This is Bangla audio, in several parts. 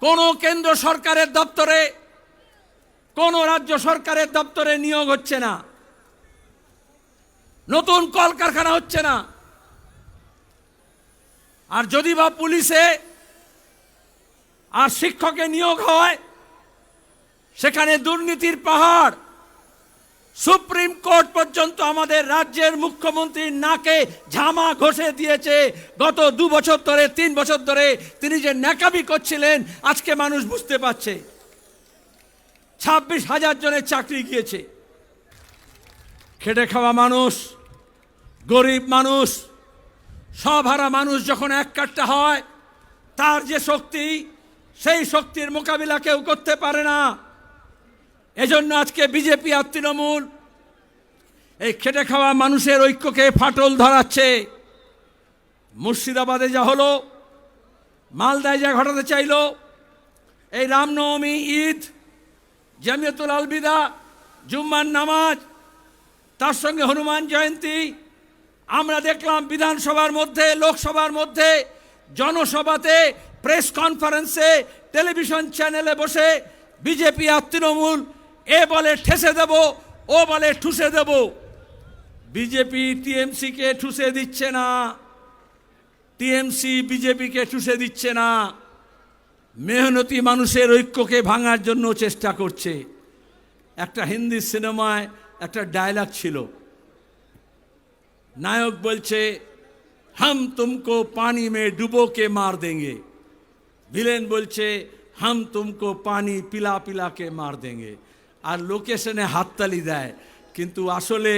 কোনো কেন্দ্র সরকারের দপ্তরে, কোনো রাজ্য সরকারের দপ্তরে নিয়োগ হচ্ছে না, নতুন কলকারখানা হচ্ছে না। আর যদি বা পুলিশে আর শিক্ষকে নিয়োগ হয়, সেখানে দুর্নীতির পাহাড়। সুপ্রিম কোর্ট পর্যন্ত আমাদের রাজ্যের মুখ্যমন্ত্রীর নাকে ঝামা ঘষে দিয়েছে। গত 2 বছর ধরে, 3 বছর ধরে তিনি যে ন্যাকামি করছিলেন, আজকে মানুষ বুঝতে পারছে। 26,000 জনের চাকরি গিয়েছে। খেটে খাওয়া মানুষ, গরিব মানুষ, সবহারা মানুষ যখন এক কাট্টা হয়, তার যে শক্তি, সেই শক্তির মোকাবিলা কেউ করতে পারে না। এজন্য আজকে বিজেপি আর তৃণমূল এই খেটে খাওয়া মানুষের ঐক্যকে ফাটল ধরাচ্ছে। মুর্শিদাবাদে যা হলো, মালদায় যা ঘটাতে চাইল, এই রামনবমী, ঈদ, জামিয়াতুল আলবিদা, জুম্মার নামাজ, তার সঙ্গে হনুমান জয়ন্তী, আমরা দেখলাম বিধানসভার মধ্যে, লোকসভার মধ্যে, জনসভাতে, প্রেস কনফারেন্সে, টেলিভিশন চ্যানেলে বসে বিজেপি আর তৃণমূল এ বলে ঠেসে দেব, ও বলে ঠুসে দেব। বিজেপি টিএমসিকে ঠুসে দিচ্ছে না, টিএমসি বিজেপিকে ঠুসে দিচ্ছে না। মেহনতি মানুষের ঐক্যকে ভাঙার জন্য চেষ্টা করছে। একটা হিন্দি সিনেমায় একটা ডায়লগ ছিল, নায়ক বলছে হাম তুমকো পানি মে ডুবো কে মার দেंगे, ভিলেন বলছে হাম তুমকো পানি পিলা পিলা কে মার দেंगे। আর লোকেশনে হাততালি দেয়, কিন্তু আসলে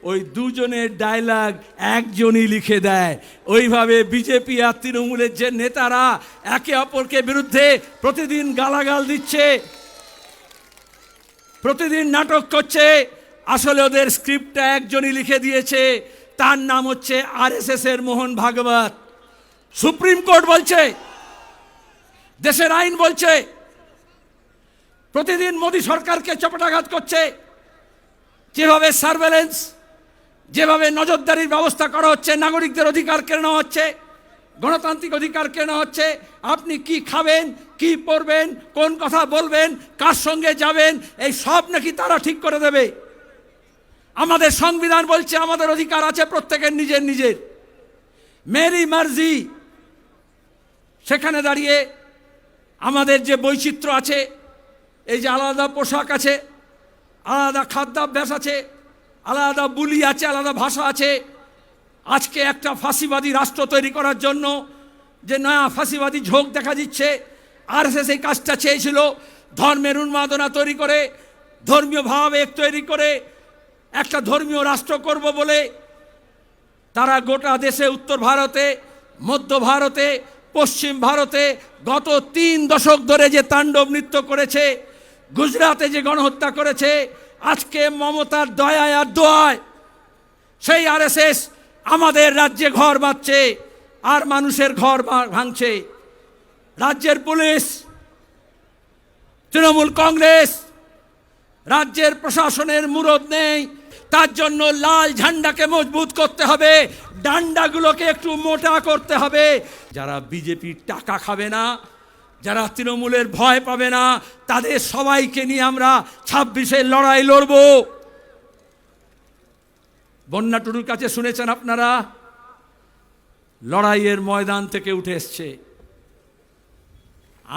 ওই দুজনের ডায়লগ একজনই লিখে দেয়। ওইভাবে বিজেপি আর তৃণমূলের যে নেতারা একে অপরকে বিরুদ্ধে প্রতিদিন গালাগাল দিচ্ছে, প্রতিদিন নাটক করছে, আসলে ওদের স্ক্রিপ্টটা একজনই লিখে দিয়েছে। তার নাম হচ্ছে আরএসএস এর মোহন ভাগবত। সুপ্রিম কোর্ট বলছে, দেশের আইন বলছে, প্রতিদিন মোদী সরকারকে চপেটাঘাত করছে। যেভাবে সার্ভেলেন্স, যেভাবে নজরদারির ব্যবস্থা করা হচ্ছে, নাগরিকদের অধিকার কেড়ে নেওয়া হচ্ছে, গণতান্ত্রিক অধিকার কেড়ে নেওয়া হচ্ছে। আপনি কি খাবেন, কি পরবেন, কোন কথা বলবেন, কার সঙ্গে যাবেন, এই সব নাকি তারা ঠিক করে দেবে। আমাদের সংবিধান বলছে আমাদের অধিকার আছে প্রত্যেকের নিজের নিজের, মেরি মার্জি। সেখানে দাঁড়িয়ে আমাদের যে বৈচিত্র্য আছে, এই যে আলাদা পোশাক আছে, আলাদা খাদ্যাভ্যাস আছে, আলাদা বুলি আছে, আলাদা ভাষা আছে, আজকে একটা ফাঁসিবাদী রাষ্ট্র তৈরি করার জন্য যে নয়া ফাঁসিবাদী ঝোঁক দেখা দিচ্ছে, আরএসএস এই কাজটা চেয়েছিল। ধর্মের উন্মাদনা তৈরি করে, ধর্মীয় ভাবাবেগ তৈরি করে একটা ধর্মীয় রাষ্ট্র করব বলে তারা গোটা দেশে, উত্তর ভারতে, মধ্য ভারতে, পশ্চিম ভারতে গত 3 দশক ধরে যে তাণ্ডব নৃত্য করেছে, গুজরাটে যে গণহত্যা করেছে, আজকে মমতার দয়ায় আর দোয়ায় সেই আরএসএস আমাদের রাজ্যে ঘর বাঁধছে আর মানুষের ঘর ভাঙছে। রাজ্যের পুলিশ, তৃণমূল কংগ্রেস, রাজ্যের প্রশাসনের মুরদ নেই। তার জন্য লাল ঝান্ডাকে মজবুত করতে হবে, ডান্ডাগুলোকে একটু মোটা করতে হবে। যারা বিজেপির টাকা খাবে না, যারা তৃণমূলের ভয় পাবে না, তাদের সবাইকে নিয়ে আমরা 26-এর লড়াই লড়ব। বন্যা টুডুর কাছে শুনেছেন আপনারা, লড়াইয়ের ময়দান থেকে উঠে এসছে।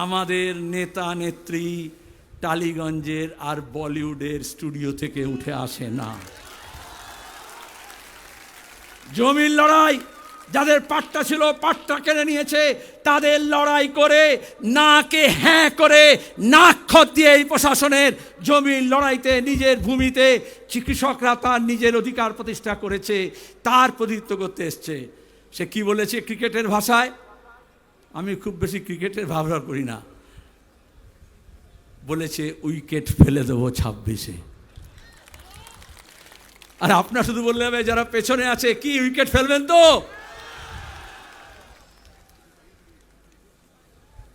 আমাদের নেতা নেত্রী টালিগঞ্জের আর বলিউডের স্টুডিও থেকে উঠে আসে না। জমির লড়াই, যাদের পাট্টা ছিল পাট্টা কেড়ে নিয়েছে, তাদের লড়াই করে নাকে হ্যাঁ করে নাক খত দিয়ে এই প্রশাসনের জমির লড়াইতে নিজের ভূমিতে কৃষকরা তার নিজের অধিকার প্রতিষ্ঠা করেছে, তার প্রতিনিধিত্ব করতে এসছে। সে কি বলেছে ক্রিকেটের ভাষায়? আমি খুব বেশি ক্রিকেটের ব্যবহার করি না। বলেছে উইকেট ফেলে দেবো 26-এ। আর আপনার শুধু বললে হবে, যারা পেছনে আছে, কি উইকেট ফেলবেন তো?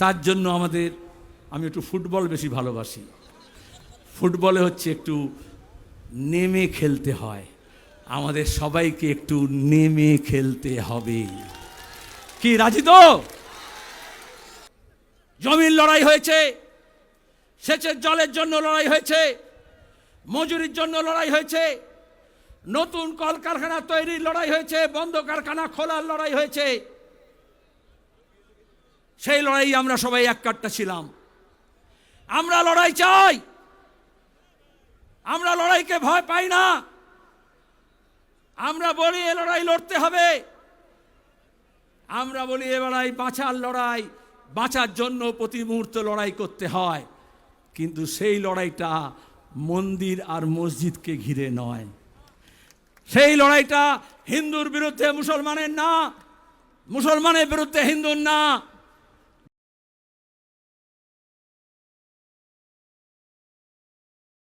তার জন্য আমি একটু ফুটবল বেশি ভালোবাসি। ফুটবলে হচ্ছে একটু নেমে খেলতে হয়, আমাদের সবাইকে একটু নেমে খেলতে হবে। কি রাজি তো? জমির লড়াই হয়েছে, সেচের জলের জন্য লড়াই হয়েছে, মজুরির জন্য লড়াই হয়েছে, নতুন কলকারখানা তৈরির লড়াই হয়েছে, বন্ধ কারখানা খোলার লড়াই হয়েছে। সেই লড়াই আমরা সবাই এক কাট্টা ছিলাম। আমরা লড়াই চাই, আমরা লড়াইকে ভয় পাই না। আমরা বলি এ লড়াই লড়তে হবে, আমরা বলি এ লড়াই বাঁচার লড়াই, বাঁচার জন্য প্রতি মুহূর্তে লড়াই করতে হয়। কিন্তু সেই লড়াইটা মন্দির আর মসজিদকে ঘিরে নয়, সেই লড়াইটা হিন্দুর বিরুদ্ধে মুসলমানের না, মুসলমানের বিরুদ্ধে হিন্দুর না।